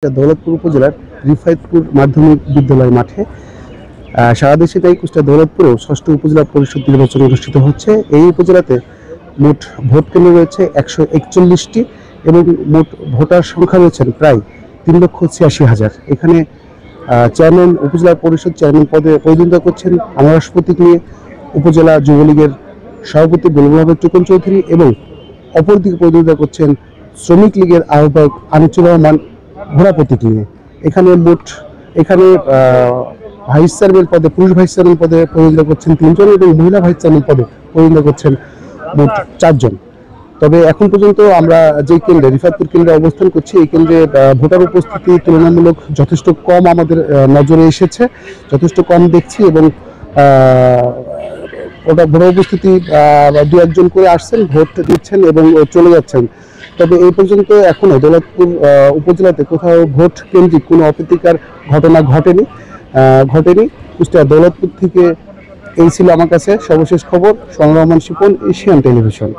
দৌলতপুর উপজেলার রিফায়েতপুর মাধ্যমিক বিদ্যালয় মাঠে সারা দেশে তাই কুষ্টিয়া দৌলতপুরেও ষষ্ঠ উপজেলা পরিষদ নির্বাচন অনুষ্ঠিত হচ্ছে। এই উপজেলাতে মোট ভোট কেন্দ্র রয়েছে 141টি এবং মোট ভোটার সংখ্যা রয়েছেন প্রায় 3,86,000। এখানে চেয়ারম্যান উপজেলা পরিষদ চেয়ারম্যান পদে প্রতিদ্বন্দ্বিতা করছেন আনারস প্রতীক নিয়ে উপজেলা যুবলীগের সভাপতি গোলাম আহমেদ টুকন চৌধুরী এবং অপরদিকে প্রতিদ্বন্দ্বিতা করছেন শ্রমিক লীগের আহ্বায়ক আনিসুর রহমান ঘোড়া প্রতীক নিয়ে। এখানে ভাইস চেয়ারম্যান পদে পুরুষ ভাইস চেয়ারম্যান পদে প্রতিদ্বন্দ্বিতা করছেন 3 জন এবং মহিলা ভাইস চেয়ারম্যান পদে প্রতিদ্বন্দ্বিতা করছেন মোট 4 জন। তবে এখন পর্যন্ত আমরা যে কেন্দ্রে রিফায়েতপুর কেন্দ্রে অবস্থান করছি, এই কেন্দ্রে ভোটার উপস্থিতি তুলনামূলক যথেষ্ট কম আমাদের নজরে এসেছে, যথেষ্ট কম দেখছি এবং ভোটার উপস্থিতি 2-1 জন করে আসছেন, ভোট দিচ্ছেন এবং চলে যাচ্ছেন। তবে এই পর্যন্ত এখনো দৌলতপুর উপজেলাতে কোথাও ভোট কেন্দ্রিক কোনো অপ্রীতিকর ঘটনা ঘটেনি। কুষ্টিয়া দৌলতপুর থেকে এই ছিল আমার কাছে সর্বশেষ খবর। Sohanur Rahman Shipon, Asian television.